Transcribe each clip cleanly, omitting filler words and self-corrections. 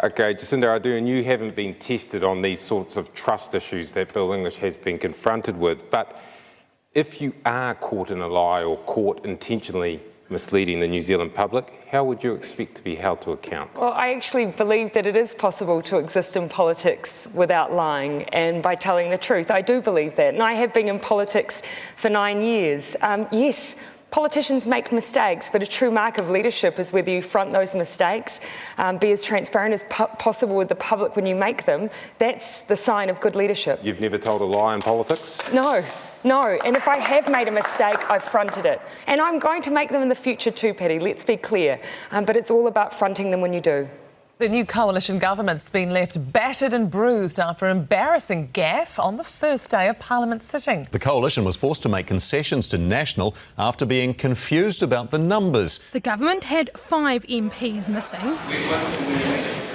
Okay, Jacinda Ardern, you haven't been tested on these sorts of trust issues that Bill English has been confronted with, but if you are caught in a lie or caught intentionally misleading the New Zealand public, how would you expect to be held to account? Well, I actually believe that it is possible to exist in politics without lying and by telling the truth. I do believe that, and I have been in politics for 9 years. Yes, politicians make mistakes, but a true mark of leadership is whether you front those mistakes, be as transparent as possible with the public when you make them. That's the sign of good leadership. You've never told a lie in politics? No, and if I have made a mistake, I've fronted it. And I'm going to make them in the future too, Patty, let's be clear. But it's all about fronting them when you do. The new coalition government's been left battered and bruised after an embarrassing gaffe on the first day of Parliament sitting. The coalition was forced to make concessions to National after being confused about the numbers. The government had 5 MPs missing.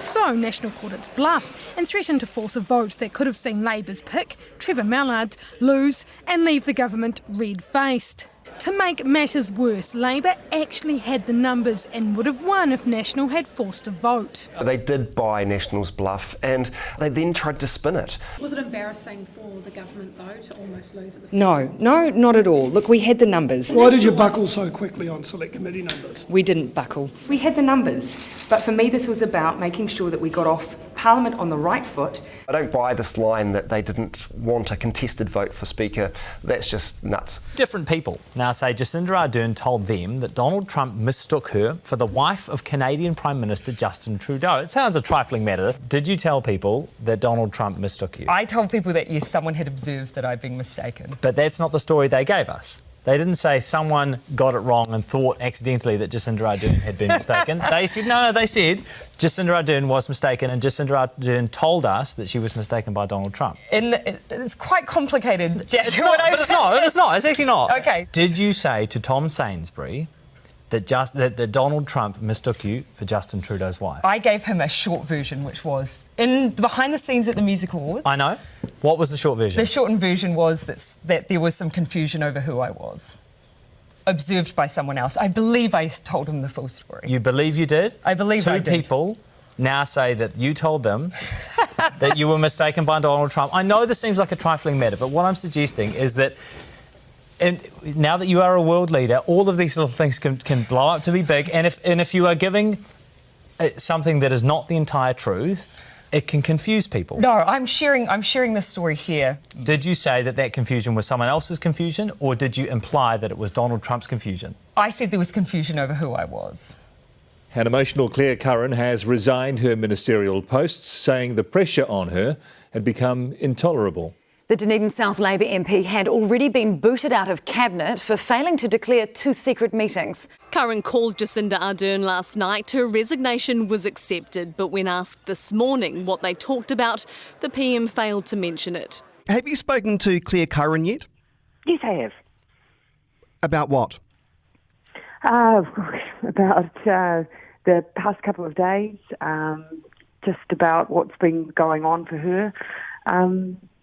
So National called its bluff and threatened to force a vote that could have seen Labour's pick, Trevor Mallard, lose and leave the government red-faced. To make matters worse, Labour actually had the numbers and would have won if National had forced a vote. They did buy National's bluff and they then tried to spin it. Was it embarrassing for the government, though, to almost lose at the No, not at all. Look, we had the numbers. Why did you buckle so quickly on select committee numbers? We didn't buckle. We had the numbers. But for me, this was about making sure that we got off Parliament on the right foot. I don't buy this line that they didn't want a contested vote for Speaker. That's just nuts. Different people now say Jacinda Ardern told them that Donald Trump mistook her for the wife of Canadian Prime Minister Justin Trudeau. It sounds a trifling matter. Did you tell people that Donald Trump mistook you? I told people that, yes, someone had observed that I'd been mistaken. But that's not the story they gave us. They didn't say someone got it wrong and thought accidentally that Jacinda Ardern had been mistaken. They said, no, they said Jacinda Ardern was mistaken and Jacinda Ardern told us that she was mistaken by Donald Trump. And it's quite complicated, Jack. It's not. It's actually not. Okay. Did you say to Tom Sainsbury that that Donald Trump mistook you for Justin Trudeau's wife? I gave him a short version, which was in behind the scenes at the Music Awards. I know. What was the short version? The shortened version was that there was some confusion over who I was, observed by someone else. I believe I told him the full story. You believe you did? I believe I did. 2 people now say that you told them that you were mistaken by Donald Trump. I know this seems like a trifling matter, but what I'm suggesting is that now that you are a world leader, all of these little things can blow up to be big, and if you are giving something that is not the entire truth, it can confuse people. No, I'm sharing this story here. Did you say that confusion was someone else's confusion, or did you imply that it was Donald Trump's confusion? I said there was confusion over who I was. An emotional Claire Curran has resigned her ministerial posts, saying the pressure on her had become intolerable. The Dunedin South Labour MP had already been booted out of Cabinet for failing to declare 2 secret meetings. Curran called Jacinda Ardern last night. Her resignation was accepted, but when asked this morning what they talked about, the PM failed to mention it. Have you spoken to Claire Curran yet? Yes, I have. About what? About the past couple of days, just about what's been going on for her.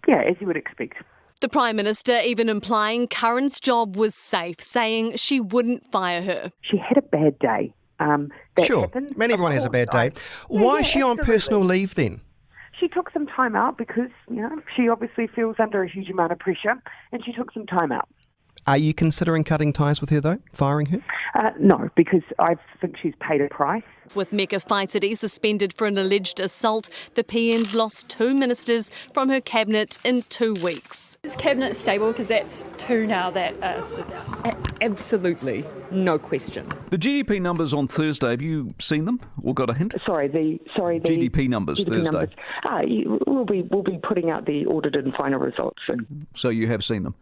Yeah, as you would expect. The Prime Minister even implying Curran's job was safe, saying she wouldn't fire her. She had a bad day. Sure, happened. everyone has a bad day. Why is she on personal leave then? She took some time out because, she obviously feels under a huge amount of pressure, and she took some time out. Are you considering cutting ties with her though, firing her? No, because I think she's paid a price. With Meka Whaitiri suspended for an alleged assault, the PM's lost 2 ministers from her cabinet in 2 weeks. Is cabinet stable? Because that's 2 now that stood down. Absolutely, no question. The GDP numbers on Thursday, have you seen them or got a hint? Sorry, the GDP numbers GDP Thursday. Numbers. We'll be putting out the audited and final results soon. So you have seen them?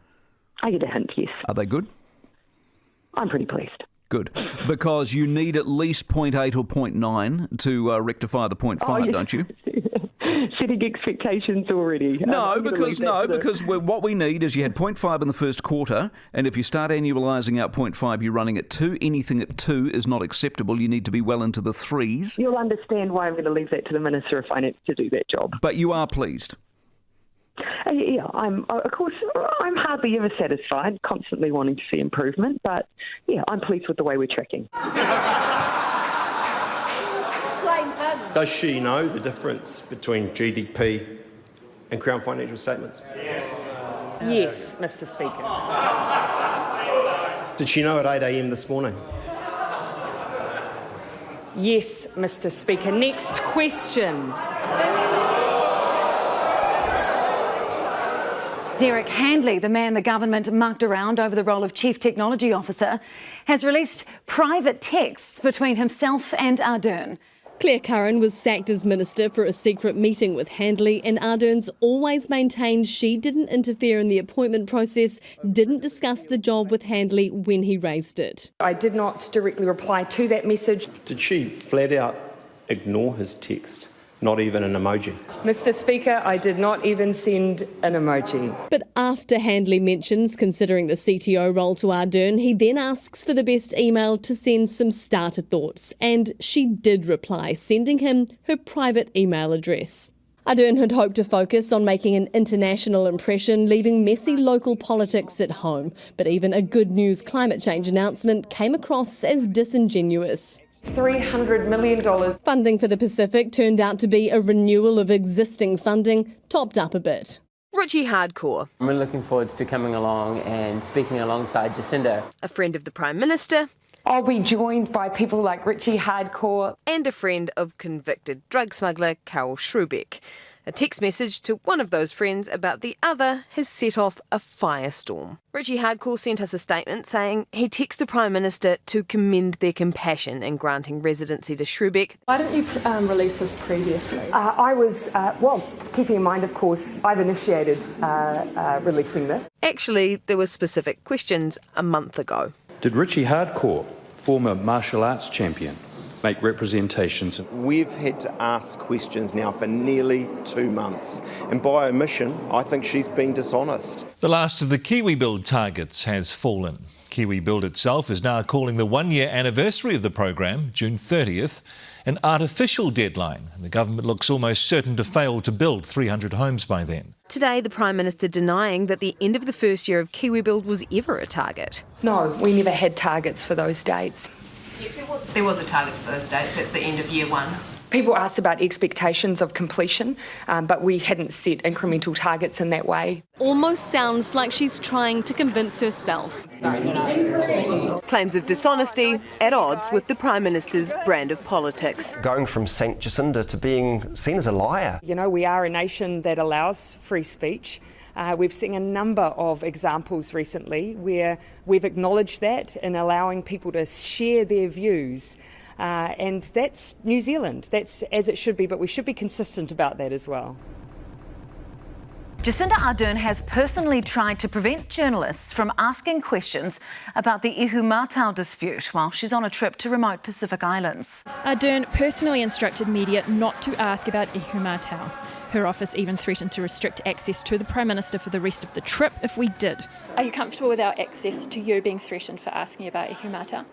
I get a hint, yes. Are they good? I'm pretty pleased. Good. Because you need at least 0.8 or 0.9 to rectify the 0.5, yes. Don't you? Setting expectations already. Because what we need is you had 0.5 in the first quarter, and if you start annualising out 0.5, you're running at 2. Anything at 2 is not acceptable. You need to be well into the 3s. You'll understand why I'm going to leave that to the Minister of Finance to do that job. But you are pleased? Yeah, I'm hardly ever satisfied, constantly wanting to see improvement, but yeah, I'm pleased with the way we're tracking. Does she know the difference between GDP and Crown financial statements? Yes, Mr. Speaker. Did she know at 8 a.m. this morning? Yes, Mr. Speaker. Next question. Derek Handley, the man the government mucked around over the role of Chief Technology Officer, has released private texts between himself and Ardern. Claire Curran was sacked as minister for a secret meeting with Handley, and Ardern's always maintained she didn't interfere in the appointment process, didn't discuss the job with Handley when he raised it. I did not directly reply to that message. Did she flat out ignore his text? Not even an emoji? Mr. Speaker, I did not even send an emoji. But after Handley mentions considering the CTO role to Ardern, he then asks for the best email to send some starter thoughts. And she did reply, sending him her private email address. Ardern had hoped to focus on making an international impression, leaving messy local politics at home. But even a good news climate change announcement came across as disingenuous. $300 million. Funding for the Pacific turned out to be a renewal of existing funding, topped up a bit. Richie Hardcore. I'm really looking forward to coming along and speaking alongside Jacinda. A friend of the Prime Minister. I'll be joined by people like Richie Hardcore. And a friend of convicted drug smuggler Carol Schrubeck. A text message to one of those friends about the other has set off a firestorm. Richie Hardcore sent us a statement saying he texted the Prime Minister to commend their compassion in granting residency to Schrubeck. Why didn't you release this previously? I was, keeping in mind, of course, I've initiated releasing this. Actually, there were specific questions a month ago. Did Richie Hardcore, former martial arts champion, make representations? We've had to ask questions now for nearly 2 months. And by omission, I think she's been dishonest. The last of the KiwiBuild targets has fallen. KiwiBuild itself is now calling the one-year anniversary of the program, June 30th, an artificial deadline. And the government looks almost certain to fail to build 300 homes by then. Today, the Prime Minister denying that the end of the first year of KiwiBuild was ever a target. No, we never had targets for those dates. There was a target for those dates. That's the end of year one. People asked about expectations of completion, but we hadn't set incremental targets in that way. Almost sounds like she's trying to convince herself. Claims of dishonesty at odds with the Prime Minister's brand of politics. Going from St Jacinda to being seen as a liar. You know, we are a nation that allows free speech. We've seen a number of examples recently where we've acknowledged that in allowing people to share their views. And that's New Zealand. That's as it should be, but we should be consistent about that as well. Jacinda Ardern has personally tried to prevent journalists from asking questions about the Ihumātao dispute while she's on a trip to remote Pacific Islands. Ardern personally instructed media not to ask about Ihumātao. Her office even threatened to restrict access to the Prime Minister for the rest of the trip if we did. Are you comfortable with our access to you being threatened for asking about Ihumātao?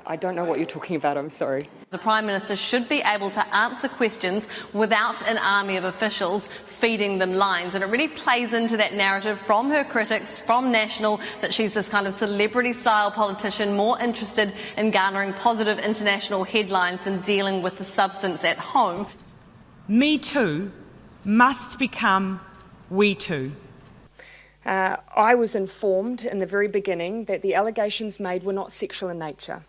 I don't know what you're talking about, I'm sorry. The Prime Minister should be able to answer questions without an army of officials feeding them lines, and it really plays into that narrative from her critics, from National, that she's this kind of celebrity-style politician more interested in garnering positive international headlines than dealing with the substance at home. Me Too must become We Too. I was informed in the very beginning that the allegations made were not sexual in nature.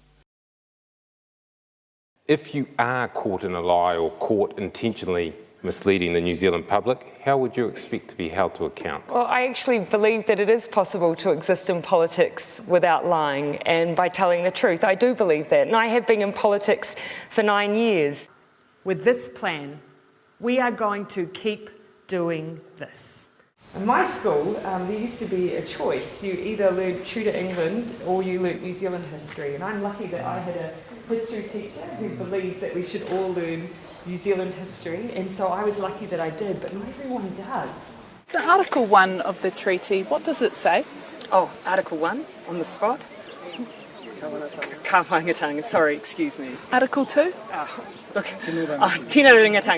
If you are caught in a lie or caught intentionally misleading the New Zealand public, how would you expect to be held to account? Well, I actually believe that it is possible to exist in politics without lying and by telling the truth. I do believe that, and I have been in politics for 9 years. With this plan, we are going to keep doing this. In my school, there used to be a choice. You either learned Tudor England or you learnt New Zealand history. And I'm lucky that I had a history teacher who believed that we should all learn New Zealand history. And so I was lucky that I did, but not everyone does. The Article 1 of the treaty, what does it say? Oh, Article 1, on the spot? Ka whangatanga, sorry, excuse me. Article 2? Look, Tina Ringatanga.